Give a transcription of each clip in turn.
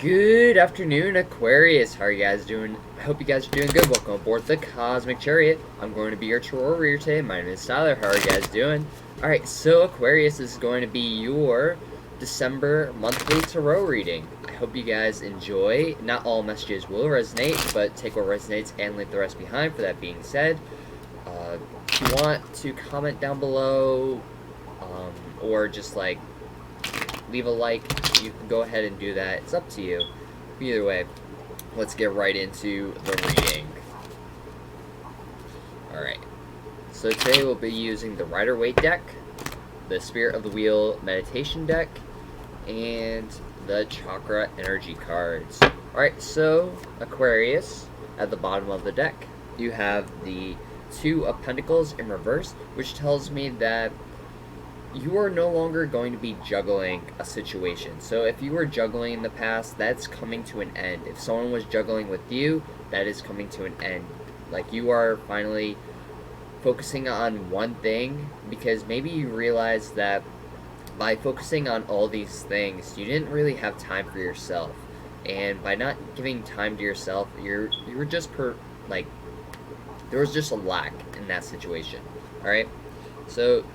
Good afternoon, Aquarius. How are you guys doing? I hope you guys are doing good. Welcome aboard the Cosmic Chariot. I'm going to be your tarot reader today. My name is Tyler. How are you guys doing? Alright, so Aquarius is going to be your December monthly tarot reading. I hope you guys enjoy. Not all messages will resonate, but take what resonates and leave the rest behind. For that being said, if you want to comment down below, or just like leave a like, you can go ahead and do that. It's up to you. Either way, let's get right into the reading. Alright, so today we'll be using the Rider-Waite deck, the Spirit of the Wheel meditation deck, and the Chakra energy cards. Alright, so Aquarius, at the bottom of the deck, you have the Two of Pentacles in reverse, which tells me that you are no longer going to be juggling a situation. So if you were juggling in the past, that's coming to an end. If someone was juggling with you, that is coming to an end. Like, you are finally focusing on one thing, because maybe you realize that by focusing on all these things, you didn't really have time for yourself. And by not giving time to yourself, you were just there was just a lack in that situation. Alright? So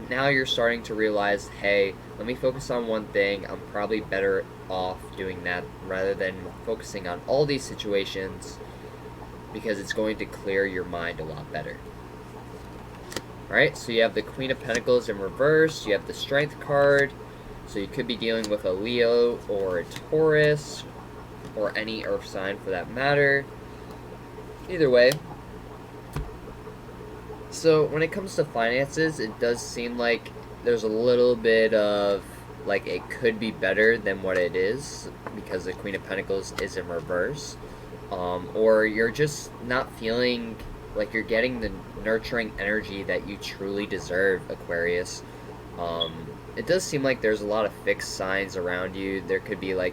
now you're starting to realize, hey, let me focus on one thing. I'm probably better off doing that rather than focusing on all these situations, because it's going to clear your mind a lot better. Alright, so you have the Queen of Pentacles in reverse, you have the Strength card, so you could be dealing with a Leo or a Taurus, or any earth sign for that matter. Either way. So when it comes to finances, it does seem like there's a little bit of, like, it could be better than what it is, because the Queen of Pentacles is in reverse. Or you're just not feeling like you're getting the nurturing energy that you truly deserve, Aquarius. It does seem like there's a lot of fixed signs around you. There could be like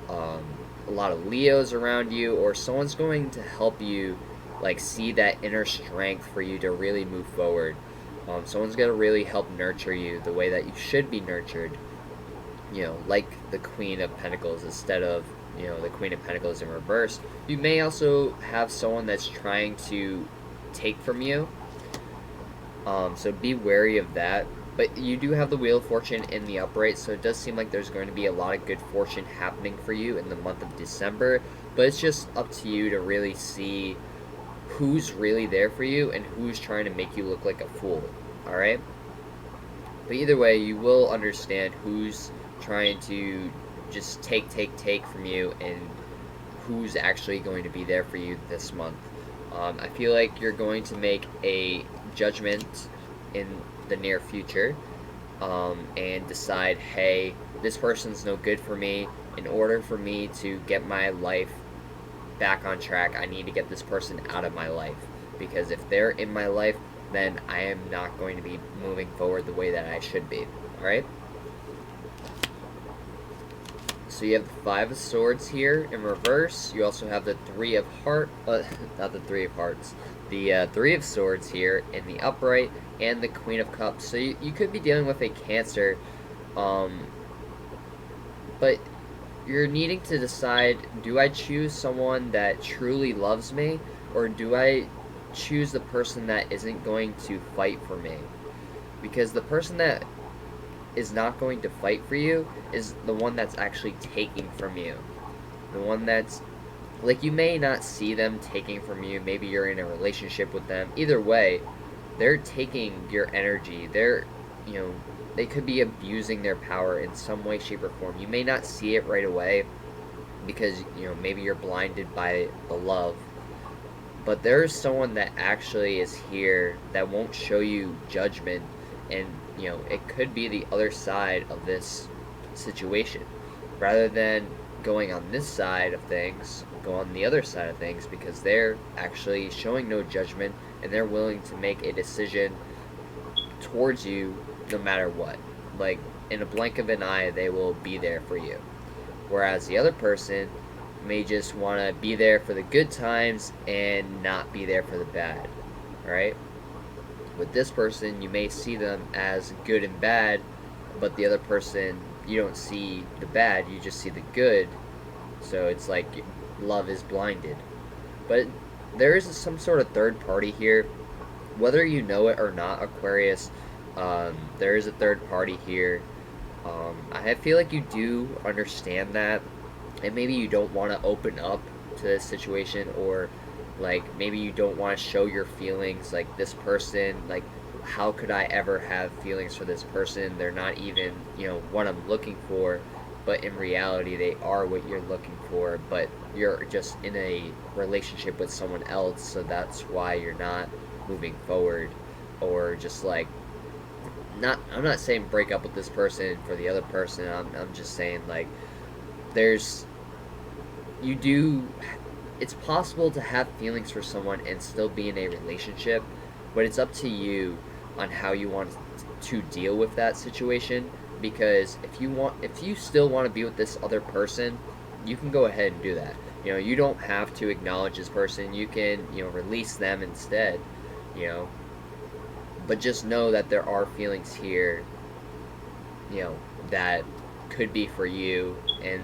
a lot of Leos around you, or someone's going to help you like see that inner strength for you to really move forward. Someone's going to really help nurture you the way that you should be nurtured, you know, like the Queen of Pentacles instead of, you know, the Queen of Pentacles in reverse. You may also have someone that's trying to take from you, so be wary of that. But you do have the Wheel of Fortune in the upright, so it does seem like there's going to be a lot of good fortune happening for you in the month of December. But it's just up to you to really see who's really there for you and who's trying to make you look like a fool. Alright? But either way, you will understand who's trying to just take from you and who's actually going to be there for you this month. I feel like you're going to make a judgment in the near future, and decide, hey, this person's no good for me. In order for me to get my life back on track, I need to get this person out of my life, because if they're in my life, then I am not going to be moving forward the way that I should be. Alright? So you have the Five of Swords here in reverse. You also have the Three of Hearts, not the Three of Hearts, the Three of Swords here in the upright, and the Queen of Cups. So you could be dealing with a Cancer, but you're needing to decide, do I choose someone that truly loves me, or do I choose the person that isn't going to fight for me? Because the person that is not going to fight for you is the one that's actually taking from you. The one that's, like, you may not see them taking from you, maybe you're in a relationship with them. Either way, they're taking your energy. They're, you know, they could be abusing their power in some way, shape, or form. You may not see it right away because, you know, maybe you're blinded by the love. But there's someone that actually is here that won't show you judgment, and, you know, it could be the other side of this situation. Rather than going on this side of things, go on the other side of things, because they're actually showing no judgment and they're willing to make a decision towards you no matter what. Like, in a blink of an eye, they will be there for you. Whereas the other person may just want to be there for the good times and not be there for the bad. Alright? With this person, you may see them as good and bad, but the other person you don't see the bad, you just see the good. So it's like love is blinded. But there is some sort of third party here, whether you know it or not, Aquarius. There is a third party here. I feel like you do understand that, and maybe you don't want to open up to this situation, or like maybe you don't want to show your feelings. Like this person, like how could I ever have feelings for this person? They're not even, what I'm looking for, but in reality, they are what you're looking for. But you're just in a relationship with someone else, so that's why you're not moving forward, or just like not. I'm not saying break up with this person for the other person. I'm just saying like there's you do it's possible to have feelings for someone and still be in a relationship, but it's up to you on how you want to deal with that situation. Because if you still want to be with this other person, you can go ahead and do that. You don't have to acknowledge this person. You can, release them instead. You know, but just know that there are feelings here, that could be for you, and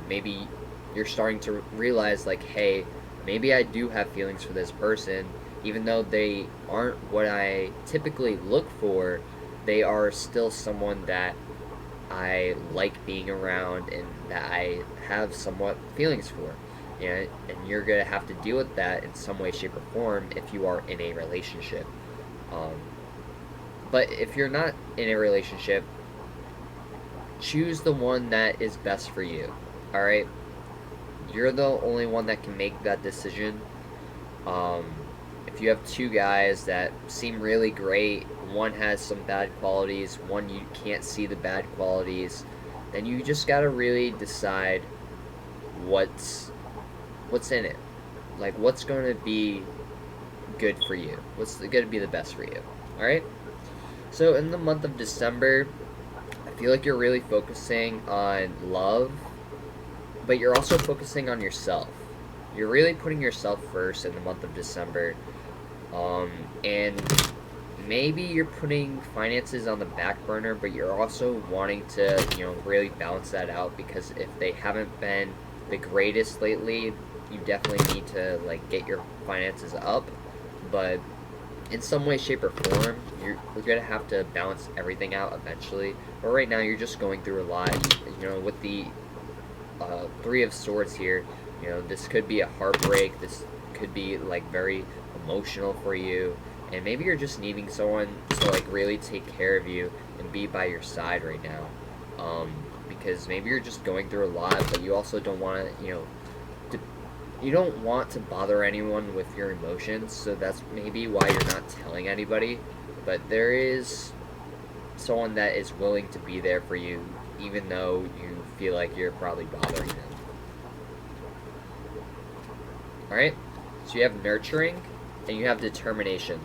maybe you're starting to realize like, hey, maybe I do have feelings for this person, even though they aren't what I typically look for. They are still someone that I like being around and that I have somewhat feelings for. And you're gonna have to deal with that in some way, shape, or form if you are in a relationship. Um, but if you're not in a relationship, choose the one that is best for you. All right, you're the only one that can make that decision. Um, if you have two guys that seem really great, one has some bad qualities, one you can't see the bad qualities, then you just gotta really decide what's in it. Like what's going to be good for you. What's going to be the best for you. All right? So in the month of December, I feel like you're really focusing on love, but you're also focusing on yourself. You're really putting yourself first in the month of December. And maybe you're putting finances on the back burner, but you're also wanting to, really balance that out, because if they haven't been the greatest lately, you definitely need to like get your finances up. But in some way, shape, or form, we're gonna have to balance everything out eventually. But right now, you're just going through a lot. With the Three of Swords here, this could be a heartbreak. This could be like very emotional for you, and maybe you're just needing someone to like really take care of you and be by your side right now. Because maybe you're just going through a lot, but you also don't want to, you don't want to bother anyone with your emotions, so that's maybe why you're not telling anybody. But there is someone that is willing to be there for you, even though you feel like you're probably bothering them. Alright? So you have nurturing, and you have determination.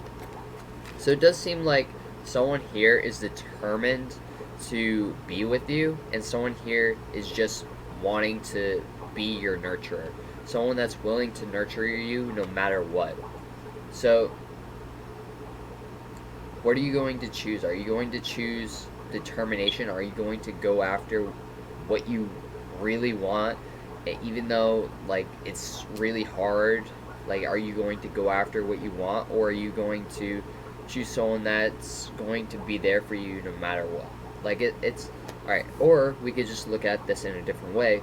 So it does seem like someone here is determined to be with you, and someone here is just wanting to be your nurturer. Someone that's willing to nurture you no matter what. So, what are you going to choose? Are you going to choose determination? Are you going to go after what you really want, even though like it's really hard? Like, are you going to go after what you want, or are you going to choose someone that's going to be there for you no matter what? Like it's all right. Or we could just look at this in a different way.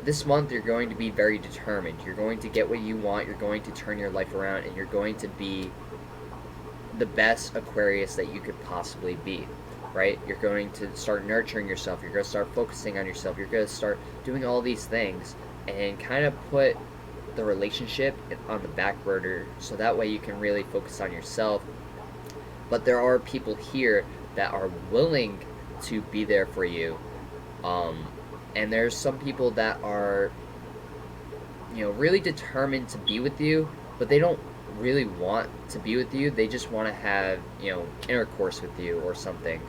This month you're going to be very determined. You're going to get what you want. You're going to turn your life around, and you're going to be the best Aquarius that you could possibly be, right? You're going to start nurturing yourself. You're going to start focusing on yourself. You're going to start doing all these things and kind of put the relationship on the back burner, so that way you can really focus on yourself. But there are people here that are willing to be there for you. And there's some people that are, really determined to be with you, but they don't really want to be with you. They just want to have, intercourse with you or something.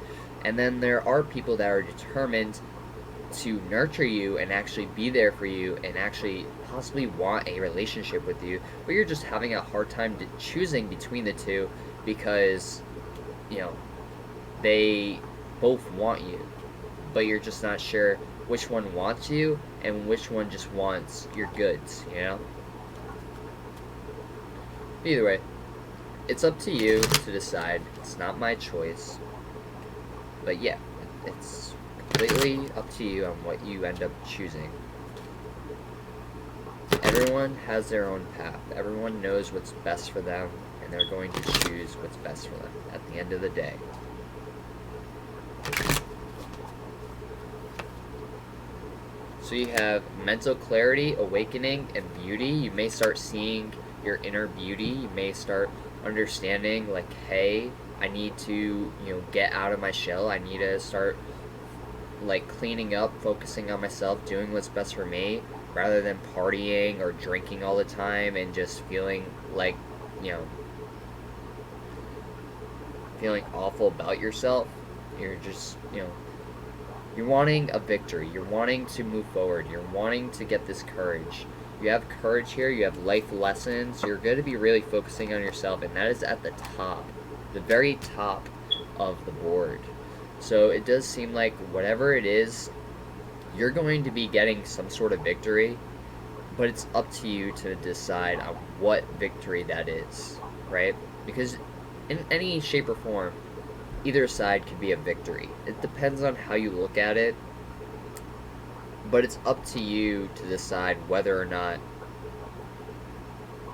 And then there are people that are determined to nurture you and actually be there for you and actually possibly want a relationship with you, but you're just having a hard time choosing between the two, because, they both want you. but you're just not sure which one wants you and which one just wants your goods, you know? Either way, it's up to you to decide. It's not my choice. But yeah, it's completely up to you on what you end up choosing. Everyone has their own path. Everyone knows what's best for them, and they're going to choose what's best for them at the end of the day. So you have mental clarity, awakening, and beauty. You may start seeing your inner beauty. You may start understanding, like, hey, I need to, get out of my shell. I need to start, like, cleaning up, focusing on myself, doing what's best for me, rather than partying or drinking all the time and just feeling like, feeling awful about yourself. You're just, you're wanting a victory. You're wanting to move forward. You're wanting to get this courage. You have courage here. You have life lessons. You're going to be really focusing on yourself, and that is at the top, the very top of the board. So it does seem like whatever it is, you're going to be getting some sort of victory, but it's up to you to decide on what victory that is, right? Because in any shape or form, either side can be a victory. It depends on how you look at it, but it's up to you to decide whether or not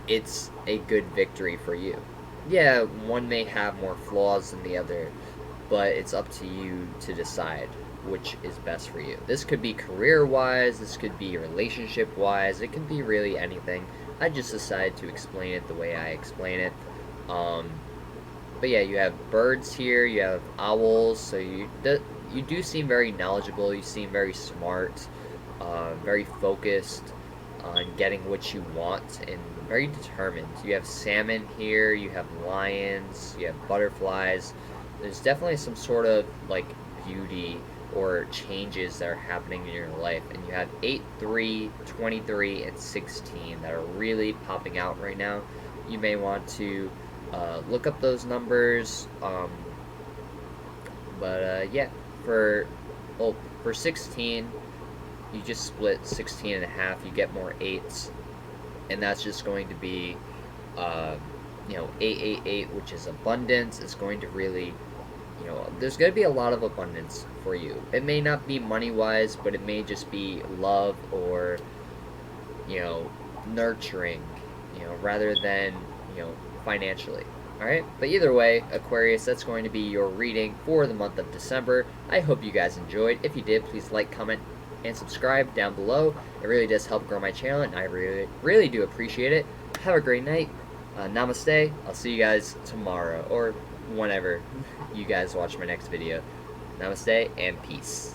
it's a good victory for you. Yeah, one may have more flaws than the other, but it's up to you to decide which is best for you. This could be career-wise, this could be relationship-wise, it could be really anything. I just decided to explain it the way I explain it. But yeah, you have birds here, you have owls, so you do seem very knowledgeable, you seem very smart, very focused on getting what you want, and very determined. You have salmon here, you have lions, you have butterflies. There's definitely some sort of, like, beauty or changes that are happening in your life. And you have 8, 3, 23, and 16 that are really popping out right now. You may want to look up those numbers. Yeah, for 16, you just split 16 and a half. You get more 8s, and that's just going to be 888, which is abundance. It's going to really, there's going to be a lot of abundance for you. It may not be money wise, but it may just be love or nurturing, rather than financially. Alright, but either way, Aquarius, that's going to be your reading for the month of December. I hope you guys enjoyed. If you did, please like, comment, and subscribe down below. It really does help grow my channel, and I really, really do appreciate it. Have a great night. Namaste. I'll see you guys tomorrow, or whenever you guys watch my next video. Namaste, and peace.